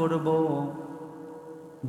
করব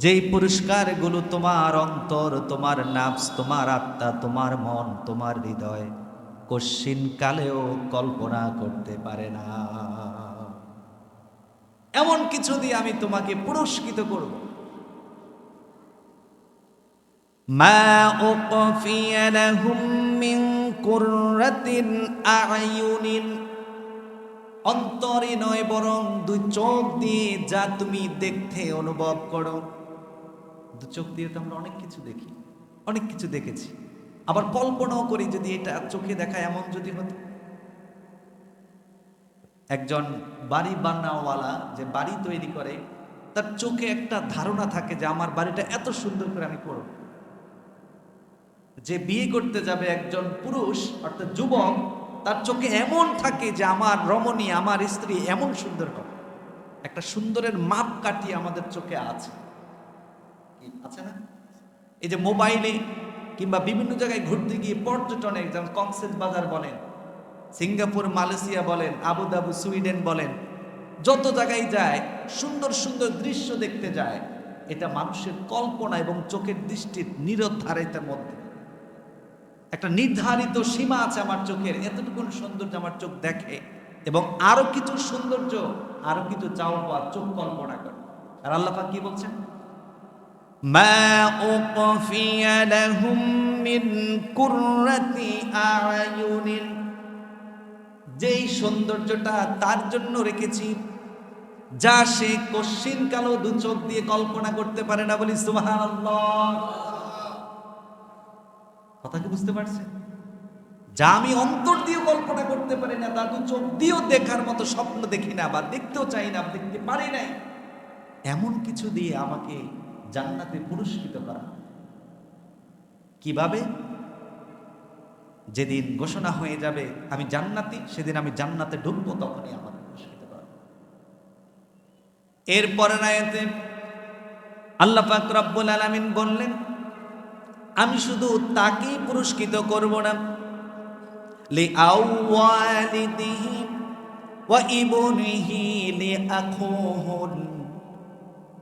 যেই পুরস্কারগুলো তোমার অন্তর, তোমার নাফস, তোমার আত্মা, তোমার মন, তোমার হৃদয় কশ্চিন কালেও কল্পনা করতে পারে না। এমন কিছু দিয়ে আমি তোমাকে পুরস্কৃত করব। মা উকফিয়া লাহুম মিন কুররাতিন আ'য়ুনিন, অন্তরে নয় বরং দুই চোখ দিয়ে যা তুমি দেখতে অনুভব করো। দু চোখ দিয়ে তো আমরা অনেক কিছু দেখি, অনেক কিছু দেখেছি, আবার কল্পনাও করি যদি এটা চোখে দেখা এমন যদি হতো। একজন বাড়ি বানাওয়ালা যে বাড়ি তৈরি করে, তার চোখে একটা ধারণা থাকে যে আমার বাড়িটা এত সুন্দর করে আমি করব। যে বিয়ে করতে যাবে একজন পুরুষ অর্থাৎ যুবক, তার চোখে এমন থাকে যে আমার রমণী, আমার স্ত্রী এমন সুন্দর হবে। একটা সুন্দরের মাপ কাটিয়ে আমাদের চোখে আছে, আছে না? এই যে মোবাইলে কিংবা বিভিন্ন জায়গায় ঘুরতে গিয়ে পর্যটনে, যেমন কক্সেস বাজার বলেন, সিঙ্গাপুর, মালয়েশিয়া বলেন, আবুধাবি, সুইডেন বলেন, যত জায়গায় যায় সুন্দর সুন্দর দৃশ্য দেখতে যায়। এটা মানুষের কল্পনা এবং চোখের দৃষ্টির নিরধারিতার মধ্যে একটা নির্ধারিত সীমা আছে। আমার চোখের এতটুকু সৌন্দর্য আমার চোখ দেখে, এবং আরো কিছু সৌন্দর্য, আরো কিছু চাওয়া পাওয়ার চোখ কল্পনা করে। আর আল্লাহ পাক কি বলছেন? মা উকফিয়া লাহুম মিন কুররাতি আ'য়ুনিন, যেই সৌন্দর্যটা তার জন্য রেখেছি যা সে কশ্চিন কালো দু চোখ দিয়ে কল্পনা করতে পারে না। বলি সুবহানাল্লাহ। কথা কি বুঝতে পারছেন? যা আমি অন্তর দিয়ে কল্পনা করতে পারি না, তা দু চোখ দিয়েও দেখার মতো স্বপ্ন দেখি না, বা দেখতেও চাই না, দেখতে পারি নাই, এমন কিছু দিয়ে আমাকে জান্নাতে পুরস্কৃত করা। কিভাবে? যেদিন ঘোষণা হয়ে যাবে আমি জান্নাতি, সেদিন আমি জান্নাতে ঢুকবো, তখনই আমাকে পুরস্কৃত করা। এরপরের আয়াতে আল্লাহ পাক রব্বুল আলামিন বললেন, আমি শুধু তাকেই পুরস্কৃত করব না, লিআওয়ালিদিহি ওয়া ইবনিহি লিআখুহুন,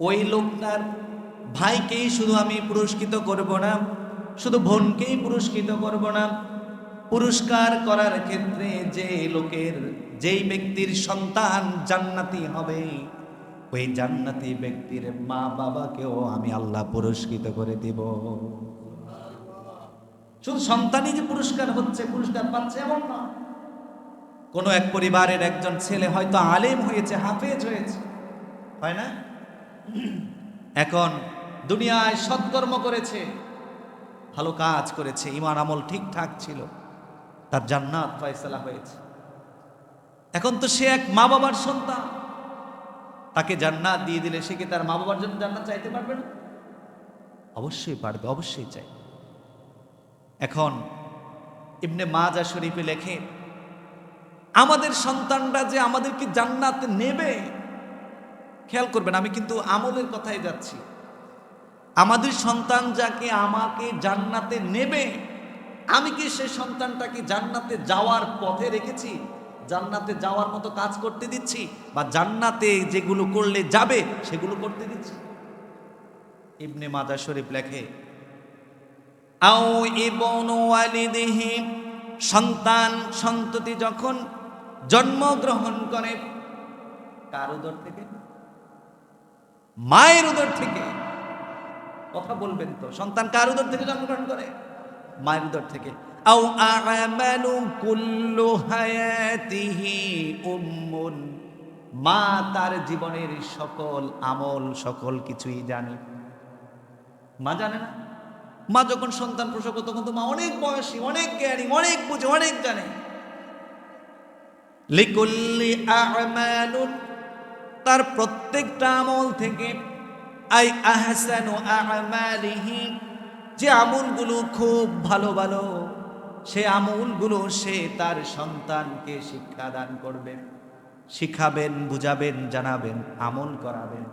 ওই লোকটার ভাইকেই শুধু আমি পুরস্কৃত করব না, শুধু বোনকেই পুরস্কৃত করব না, পুরস্কার করার ক্ষেত্রে যে লোকের, যেই ব্যক্তির সন্তান জান্নাতি হবে, ওই জান্নাতি ব্যক্তির মা বাবাকেও আমি আল্লাহ পুরস্কৃত করে দিব। শুধু সন্তানই যে পুরস্কার হচ্ছে, পুরস্কার পাচ্ছে এমন না। কোনো এক পরিবারের একজন ছেলে হয়তো আলেম হয়েছে, হাফেজ হয়েছে, হয় না? এখন দুনিয়ায় সৎকর্ম করেছে, ভালো কাজ করেছে, ঈমান আমল ঠিকঠাক ছিল, তার জান্নাত ফয়সালা হয়েছে। এখন তো সে এক মা বাবার সন্তান, তাকে জান্নাত দিয়ে দিলে সে কি তার মা বাবার জন্য জান্নাত চাইতে পারবে না? অবশ্যই পারবে, অবশ্যই চাই। এখন ইবনে মাজা শরীফে লেখে, আমাদের সন্তানরা যে আমাদেরকে জান্নাতে নেবে, খেয়াল করবেন, আমি কিন্তু আমলের কথাই যাচ্ছি। আমাদের সন্তান যাকে আমাকে জান্নাতে নেবে, আমি কি সে সন্তানটাকে জান্নাতে যাওয়ার পথে রেখেছি, জান্নাতে যাওয়ার মতো কাজ করতে দিচ্ছি, বা জান্নাতে যেগুলো করলে যাবে সেগুলো করতে দিচ্ছি? ইবনে মাজা শরীফ লেখে, আও ইবনু ওয়ালিদিহি, সন্তান সন্ততি যখন জন্মগ্রহণ করে, কার উদর থেকে? মায়ের উদর থেকে। কথা বলবেন তো, সন্তান কার উদর থেকে জন্মগ্রহণ করে? মায়ের উদর থেকে। আও আমালু কুল্লু হায়াতিহি উম্মুন, মা তার জীবনের সকল আমল, সকল কিছুই জানে। মা জানে না? মা যখন সন্তান প্রসব করে, তখন তো মা অনেক বয়সী, অনেক জ্ঞানী, অনেক বুঝে, অনেক জানে। লিকুল্লি আমালুন, তার প্রত্যেকটা আমল থেকে, আই আহসানু আমালিহি, যে আমলগুলো খুব ভালো ভালো, সে আমলগুলো সে তার সন্তানকে শিক্ষা দান করবেন, শিখাবেন, বুঝাবেন, জানাবেন, আমল করাবেন।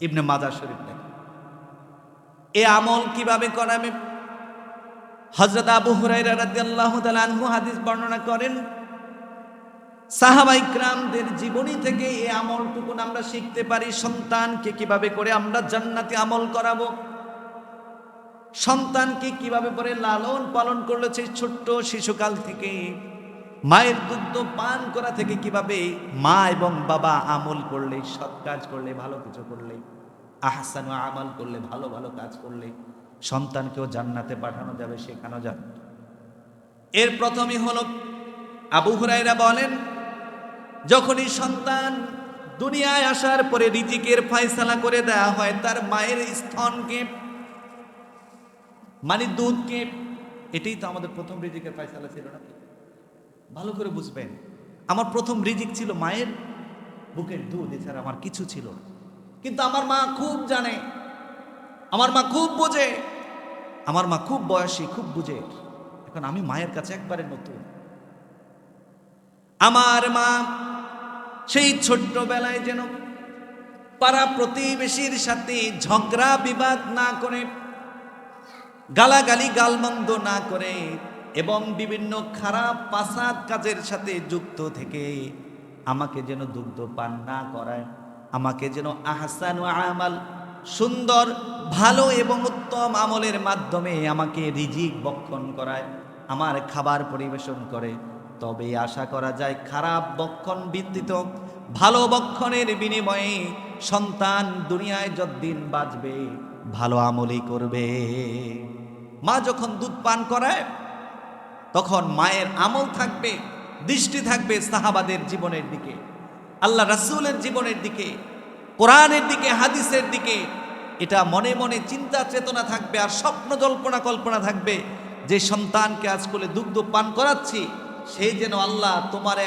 ইবনে মাজা শরীফ লেখেন, এ আমল কিভাবে করাবে? হযরত আবু হুরায়রা রাদিয়াল্লাহু তাআলা আনহু হাদিস বর্ণনা করেন, সাহাবা ইকরামদের জীবনী থেকে এই আমলটুকুন আমরা শিখতে পারি, সন্তানকে কিভাবে করে আমরা জান্নাতি আমল করাবো, সন্তানকে কিভাবে করে লালন পালন করলে সেই ছোট্ট শিশুকাল থেকে মায়ের দুগ্ধ পান করা থেকে কিভাবে মা এবং বাবা আমল করলে, সৎ কাজ করলে, ভালো কিছু করলে, আহসান আমল করলে, ভালো ভালো কাজ করলে সন্তানকেও জান্নাতে পাঠানো যাবে, শেখানো যাবে। এর প্রথমই হলো আবু হুরায়রা বলেন, যখনই সন্তান দুনিয়ায় আসার পরে রিজিকের ফয়সালা করে দেয়া হয় তার মায়ের স্তনকে, মানে দুধকে, এটাই তো আমাদের প্রথম রিজিকের ফয়সালা ছিল নাকি? ভালো করে বুঝবেন, আমার প্রথম রিজিক ছিল মায়ের বুকের দুধ, এছাড়া আমার কিছু ছিল না। কিন্তু আমার মা খুব জানে, আমার মা খুব বোঝে, আমার মা খুব বয়সী, খুব বুঝে। এখন আমি মায়ের কাছে একবারে নতুন। আমার মা সেই ছোট্টবেলায় যেন পাড়া প্রতিবেশীর সাথে ঝগড়া বিবাদ না করে, গালাগালি গালমন্দ না করে এবং বিভিন্ন খারাপ পাসাদ কাজের সাথে যুক্ত থেকে আমাকে যেন দুগ্ধ পান না করায়, আমাকে যেন আহসান ও আমাল, সুন্দর ভালো এবং উত্তম আমলের মাধ্যমে আমাকে রিজিক বক্ষণ করায়, আমার খাবার পরিবেশন করে, তবে আশা করা যায় খারাপ বক্ষণ ব্যতীত ভালো বক্ষণের বিনিময়ে সন্তান দুনিয়ায় যতদিন বাঁচবে ভালো আমলই করবে। মা যখন দুধ পান করায় তখন মায়ের আমল থাকবে, দৃষ্টি থাকবে সাহাবাদের জীবনের দিকে, আল্লাহ রাসূলের জীবনের দিকে, কোরআনের দিকে, হাদিসের দিকে। এটা মনে মনে চিন্তা চেতনা থাকবে, আর স্বপ্ন জল্পনা কল্পনা থাকবে যে সন্তানকে আজ কোলে দুগ্ধ পান করাচ্ছি সে যেন আল্লাহ তোমার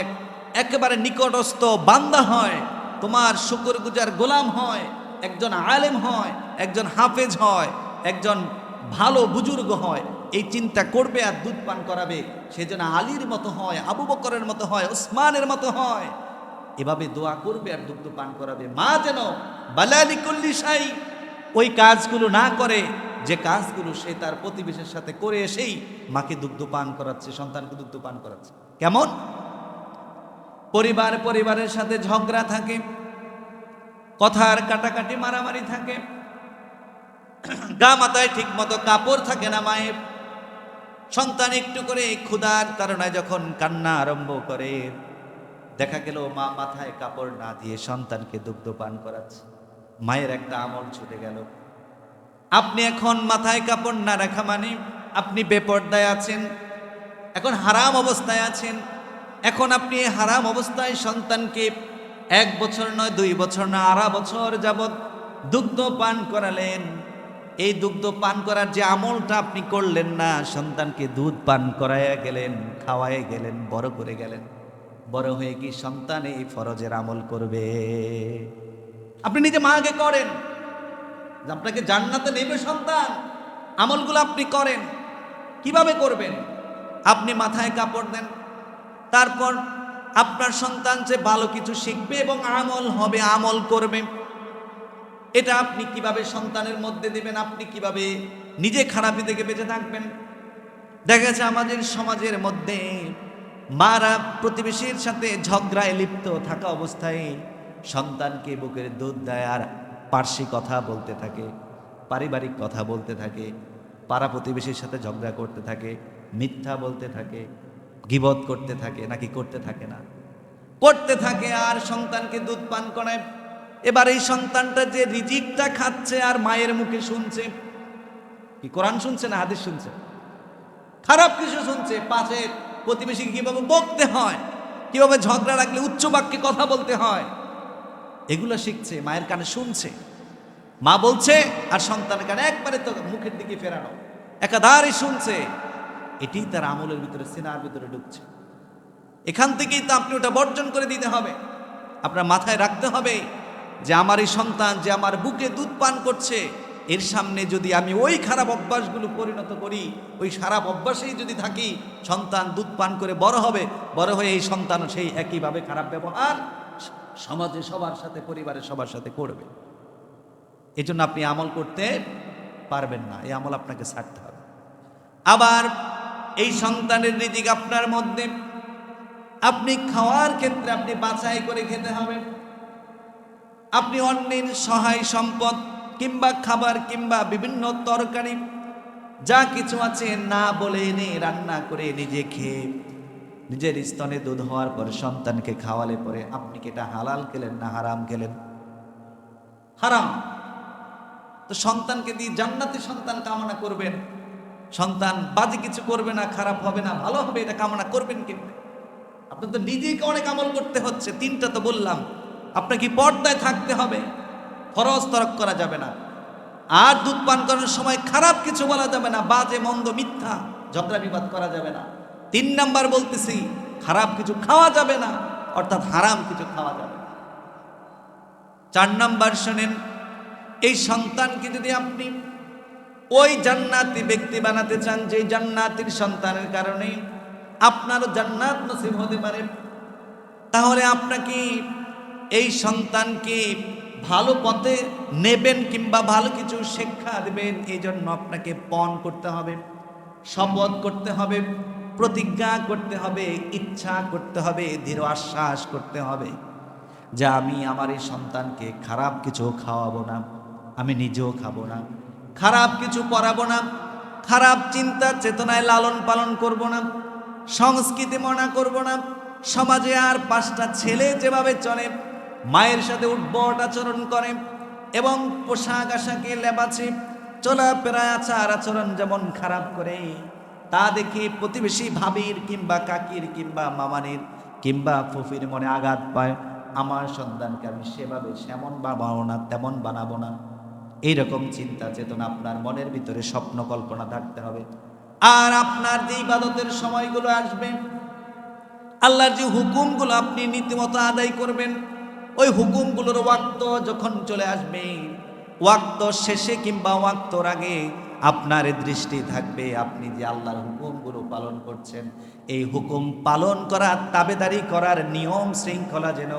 একেবারে নিকটস্থ বান্দা হয়, তোমার শুকরগুজার গোলাম হয়, একজন আলেম হয়, একজন হাফেজ হয়, একজন ভালো বুজুর্গ হয়। এই চিন্তা করবে আর দুধ পান করাবে, সে যেন আলীর মতো হয়, আবু বকরের মতো হয়, ওসমানের মতো হয়, এভাবে দোয়া করবে আর দুগ্ধ পান করাবে। মা যেন বালালি কুল্লি শাই ওই কাজগুলো না করে যে কাজগুলো সে তার প্রতিবেশীর সাথে করে এসেই মাকে দুগ্ধ পান করাচ্ছে, সন্তানকে দুগ্ধ পান করাচ্ছে। কেমন? পরিবারের সাথে ঝগড়া থাকে, কথার কাটাকাটি মারামারি থাকে, গা মাথায় ঠিক মতো কাপড় থাকে না মায়ের, সন্তান একটু করে ক্ষুধার তাড়নায় যখন কান্না আরম্ভ করে, দেখা গেল মা মাথায় কাপড় না দিয়ে সন্তানকে দুগ্ধ পান করাচ্ছে, মায়ের একটা আমল ছুটে গেল। আপনি এখন মাথায় কাপড় না রাখা মানে আপনি বেপরদায় আছেন, এখন হারাম অবস্থায় আছেন। এখন আপনি হারাম অবস্থায় সন্তানকে 1 বছর নয়, 2 বছর না, 2.5 বছর যাবৎ দুগ্ধ পান করালেন। এই দুগ্ধ পান করার যে আমলটা আপনি করলেন না, সন্তানকে দুধ পান করাইয়া গেলেন, খাওয়াই গেলেন, বড় করে গেলেন, বড় হয়ে কি সন্তান এই ফরজের আমল করবে? আপনি নিজে মা আগে করেন, আপনাকে জান্নাতে নেবে সন্তান, আমলগুলো আপনি করেন। কিভাবে করবেন? আপনি মাথায় কাপড় দেন, তারপর আপনার সন্তান যে ভালো কিছু শিখবে এবং আমল হবে, আমল করবে। এটা আপনি কিভাবে সন্তানের মধ্যে দিবেন? আপনি কিভাবে নিজে খারাপি থেকে বেঁচে থাকবেন? দেখা গেছে আমাদের সমাজের মধ্যে মারা প্রতিবেশীর সাথে ঝগড়ায় লিপ্ত থাকা অবস্থায় সন্তানকে বুকের দুধ দেয় আর পার্শ্বিক কথা বলতে থাকে, পারিবারিক কথা বলতে থাকে, পাড়া প্রতিবেশীর সাথে ঝগড়া করতে থাকে, মিথ্যা বলতে থাকে, গীবত করতে থাকে, নাকি করতে থাকে না? করতে থাকে, আর সন্তানকে দুধ পান করায়। এবার এই সন্তানটা যে রিজিকটা খাচ্ছে আর মায়ের মুখে শুনছে, কি কোরআন শুনছে না হাদিস শুনছে? খারাপ কিছু শুনছে, পাশে প্রতিবেশীকে কিভাবে বকতে হয়, কিভাবে ঝগড়া রাখলে উচ্চ বাক্যে কথা বলতে হয়, এগুলো শিখছে, মায়ের কানে শুনছে। মা বলছে আর সন্তানের কানে একবারে তো মুখের দিকে ফেরানো, একাধারে শুনছে। এটি তার আমলের ভিতরে, সিনার ভিতরে ঢুকছে। এখান থেকেই তো আপনি ওটা বর্জন করে দিতে হবে। আপনার মাথায় রাখতে হবে যে আমার এই সন্তান যে আমার বুকে দুধ পান করছে, এর সামনে যদি আমি ওই খারাপ অভ্যাসগুলো পরিণত করি, ওই খারাপ অভ্যাসেই যদি থাকি, সন্তান দুধ পান করে বড় হবে, বড় হয়ে এই সন্তান সেই একইভাবে খারাপ ব্যবহার সমাজে সবার সাথে, পরিবারের সবার সাথে করবে। এই জন্য আপনি আমল করতে পারবেন না, এই আমল আপনাকে ছাড়তে হবে। আবার এই সন্তানের রিজিক আপনার মধ্যে আপনি খাওয়ার ক্ষেত্রে আপনি বাছাই করে খেতে হবে। আপনি অন্যের সহায় সম্পদ কিংবা খাবার কিংবা বিভিন্ন তরকারি যা কিছু আছে না বলে এনে রান্না করে নিজে খেয়ে নিজের স্তনে দুধ হওয়ার পর সন্তানকে খাওয়ালে পরে আপনি কি এটা হালাল খেলেন না হারাম খেলেন? হারাম। তো সন্তানকে দিয়ে জান্নাতি সন্তান কামনা করবেন, সন্তান বাজে কিছু করবে না, খারাপ হবে না, ভালো হবে, এটা কামনা করবেন কিন্তু আপনার তো নিজেকে অনেক আমল করতে হচ্ছে। তিনটা তো বললাম, আপনাকে পর্দায় থাকতে হবে, ফরজ তরক করা যাবে না, আর দুধ পান করার সময় খারাপ কিছু বলা যাবে না, বাজে মন্দ মিথ্যা ঝগড়া বিবাদ করা যাবে না। 3 নাম্বার বলতেছি, খারাপ কিছু খাওয়া যাবে না, অর্থাৎ হারাম কিছু খাওয়া যাবে না। 4 নাম্বার শোনেন, এই সন্তানকে যদি আপনি ওই জান্নাতি ব্যক্তি বানাতে চান যে জান্নাতির সন্তানের কারণে আপনারও জান্নাত নসিব হতে পারে, তাহলে আপনাকে এই সন্তানকে ভালো পথে নেবেন কিংবা ভালো কিছু শিক্ষা দেবেন, এই জন্য আপনাকে পণ করতে হবে, শপথ করতে হবে, প্রতিজ্ঞা করতে হবে, ইচ্ছা করতে হবে, দৃঢ় আশ্বাস করতে হবে যে আমি আমার এই সন্তানকে খারাপ কিছু খাওয়াবো না, আমি নিজেও খাবো না, খারাপ কিছু পরাবো না, খারাপ চিন্তা চেতনায় লালন পালন করব না, সংস্কৃতি মনা করব না। সমাজে আর 5টা ছেলে যেভাবে চলে, মায়ের সাথে উদ্ভট আচরণ করে এবং পোশাক আশাকে লেবাছে, চলাফেরা আচার আচরণ যেমন খারাপ করে, তা দেখে প্রতিবেশী ভাবির কিংবা কাকির কিংবা মামানির কিংবা ফুফির মনে আঘাত পায়। আমার সন্তানকে আমি সেভাবে সেমন বানাবো না, তেমন বানাবো না। এইরকম চিন্তা চেতনা আপনার মনের ভিতরে স্বপ্ন কল্পনা থাকতে হবে। আর আপনার যে ইবাদতের সময়গুলো আসবে, আল্লাহর যে হুকুমগুলো আপনি নীতিমতো আদায় করবেন, ওই হুকুমগুলোর ওয়াক্ত যখন চলে আসবে, ওয়াক্ত শেষে কিংবা ওয়াক্তর আগে আপনার দৃষ্টি থাকবে আপনি যে আল্লাহর হুকুমগুলো পালন করছেন, এই হুকুম পালন করার তাবেদারি করার নিয়ম শৃঙ্খলা যেন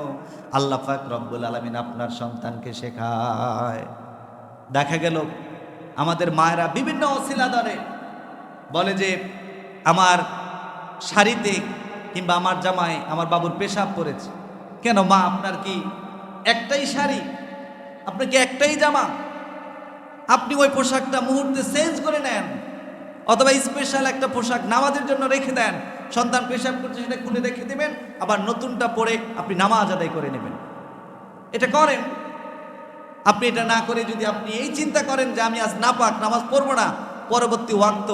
আল্লাহ পাক রব্বুল আলামিন আপনার সন্তানকে শেখায়। দেখা গেল আমাদের মায়েরা বিভিন্ন অছিলা ধরে বলে যে আমার শাড়িতে কিংবা আমার জামায় আমার বাবুর পেশাব পড়েছে। কেন মা, আপনার কি একটাই শাড়ি, আপনার কি একটাই জামা? আপনি ওই পোশাকটা মুহূর্তে চেঞ্জ করে নেন, অথবা স্পেশাল একটা পোশাক নামাজের জন্য রেখে দেন, সন্তান পেশাব করছে সেটা খুলে রেখে দেবেন, আবার নতুনটা পরে আপনি নামাজ আদায় করে নেবেন। এটা করেন। আপনি এটা না করে যদি আপনি এই চিন্তা করেন যে আমি আজ নাপাক, নামাজ পড়বো না, পরবর্তী ওয়াক্ত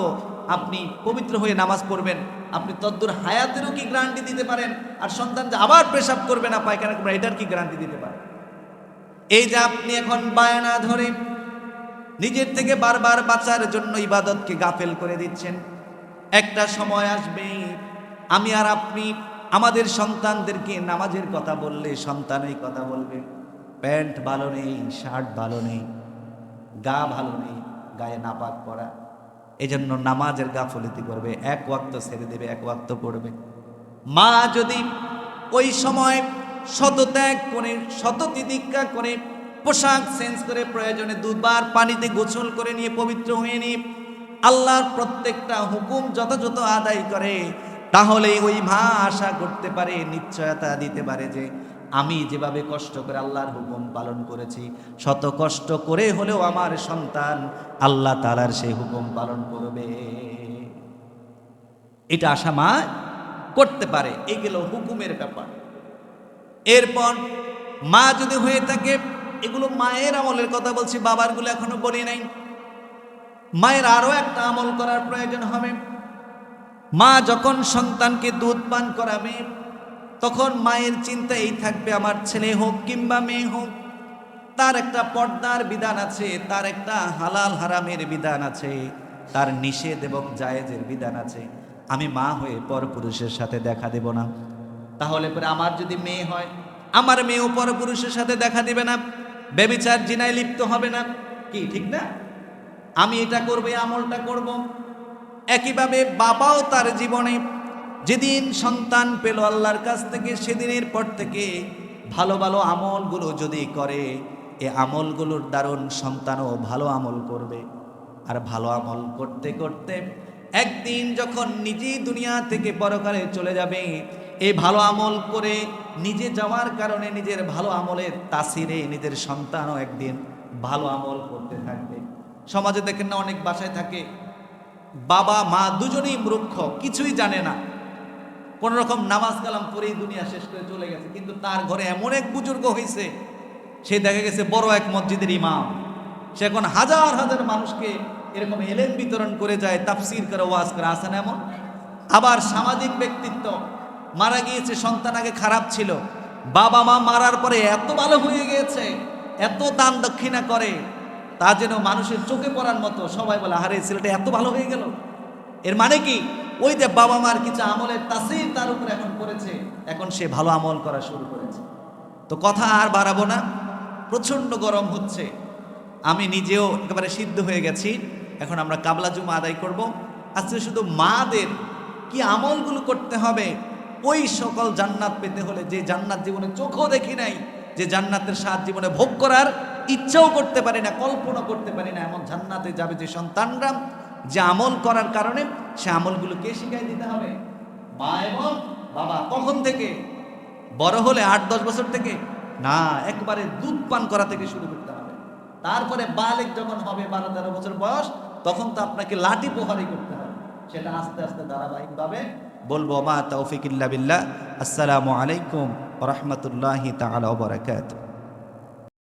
আপনি পবিত্র হয়ে নামাজ পড়বেন, আপনি তদ্দুর হায়াতেরও কি গ্যারান্টি দিতে পারেন? আর সন্তান যে আবার পেশাব করবে না, পায়খানা করবে, এটার কি গ্যারান্টি দিতে পারেন? এই যে আপনি এখন বায়না ধরে নিজের থেকে বারবার বাঁচার জন্য ইবাদতকে গাফেল করে দিচ্ছেন, একটা সময় আসবে আমি আর আপনি আমাদের সন্তানদেরকে নামাজের কথা বললে সন্তান এই কথা বলবে, প্যান্ট ভালো নেই, শার্ট ভালো নেই, গা ভালো নেই, গায়ে নাপাক পরা। এই জন্য নামাজের গাফলতি করবে, 1 ওয়াক্ত ছেড়ে দেবে, 1 ওয়াক্ত পড়বে। মা যদি ওই সময় শতত্যাগ করে, শততিতিক্ষা করে, পোশাক চেঞ্জ করে, প্রয়োজনে 2 বার পানিতে গোসল করে নিয়ে পবিত্র হয়ে নিয়ে আল্লাহর প্রত্যেকটা হুকুম যথাযথ আদায় করে, তাহলে ওই মা আশা করতে পারে, নিশ্চয়তা দিতে পারে যে আমি যেভাবে কষ্ট করে আল্লাহর হুকুম পালন করেছি, শত কষ্ট করে হলেও আমার সন্তান আল্লাহ তাআলার সেই হুকুম পালন করবে। এটা আশা মা করতে পারে। এগুলো হুকুমের ব্যাপার। এরপর মা যদি হয়ে থাকে, এগুলো মায়ের আমলের কথা বলছি, বাবারগুলো এখনো বলি নাই। মায়ের আরো একটা আমল করার প্রয়োজন হবে। মা যখন সন্তানকে দুধ পান করাবে, তখন মায়ের চিন্তা এই থাকবে আমার ছেলে হোক কিংবা মেয়ে হোক, তার একটা পর্দার বিধান আছে, তার একটা হালাল হারামের বিধান আছে, তার নিষেধ এবং জায়েজের বিধান আছে। আমি মা হয়ে পরপুরুষের সাথে দেখা দেব না। তাহলে পরে আমার যদি মেয়ে হয়, আমার মেয়েও পরপুরুষের সাথে দেখা দিবে না, ব্যভিচার জিনায় লিপ্ত হবে না, কি ঠিক না? আমি এটা করব, আমলটা করব। একইভাবে বাবাও তার জীবনে যেদিন সন্তান পেল আল্লাহর কাছ থেকে, সেদিনের পর থেকে ভালো ভালো আমলগুলো যদি করে, এই আমলগুলোর দারুণ সন্তানও ভালো আমল করবে। আর ভালো আমল করতে করতে একদিন যখন নিজেই দুনিয়া থেকে পরকালে চলে যাবে, এই ভালো আমল করে নিজে যাওয়ার কারণে নিজের ভালো আমলের তাসিরে নিজের সন্তানও একদিন ভালো আমল করতে থাকবে। সমাজে দেখেন না, অনেক বাসায় থাকে বাবা মা দুজনেই মূর্খ, কিছুই জানে না, কোন রকম নামাজ কালাম পরেই দুনিয়া শেষ করে চলে গেছে, কিন্তু তার ঘরে এমন এক বুজুর্গ হয়েছে, সে দেখা গেছে বড় এক মসজিদের ইমাম, সে এখন হাজার হাজার মানুষকে এরকম এলেম বিতরণ করে যায়, তাফসির করে, ওয়াজ করে, আসেন এমন। আবার সামাজিক ব্যক্তিত্ব, মারা গিয়েছে, সন্তান আগে খারাপ ছিল, বাবা মা মারার পরে এত ভালো হয়ে গিয়েছে, এত দান দক্ষিণা করে, তা যেন মানুষের চোখে পড়ার মতো। সবাই বলে আরে ছেলেটা এত ভালো হয়ে গেল। এর মানে কি, ওই যে বাবা মার কিছু আমলের তাসির তার উপরে এখন করেছে, এখন সে ভালো আমল করা শুরু করেছে। তো কথা আর বাড়াবো না, প্রচন্ড গরম হচ্ছে, আমি নিজেও একেবারে সিদ্ধ হয়ে গেছি। এখন আমরা কাবলা জুমা আদায় করব। আজকে শুধু মাদের কি আমলগুলো করতে হবে ওই সকল জান্নাত পেতে হলে, যে জান্নাত জীবনে চোখও দেখি নাই, যে জান্নাতের স্বাদ জীবনে ভোগ করার ইচ্ছাও করতে পারি না, কল্পনা করতে পারি না, এমন জান্নাতে যাবে যে সন্তানরা, যে আমল করার কারণে সে আমলগুলোকে শিখাই দিতে হবে। মা এবং বাবা কখন থেকে? বড় হলে 8-10 বছর থেকে না, একবারে দুধ পান করা থেকে শুরু করতে হবে। তারপরে বালেক যখন হবে 12-13 বছর বয়স, তখন তো আপনাকে লাঠি প্রহারই করতে হবে। সেটা আস্তে আস্তে ধারাবাহিকভাবে বলবো। মা তৌফিক ইল্লা বিল্লাহ। আসসালামু আলাইকুম ওয়া রাহমাতুল্লাহি তাআলা ওয়া বারাকাতুহু।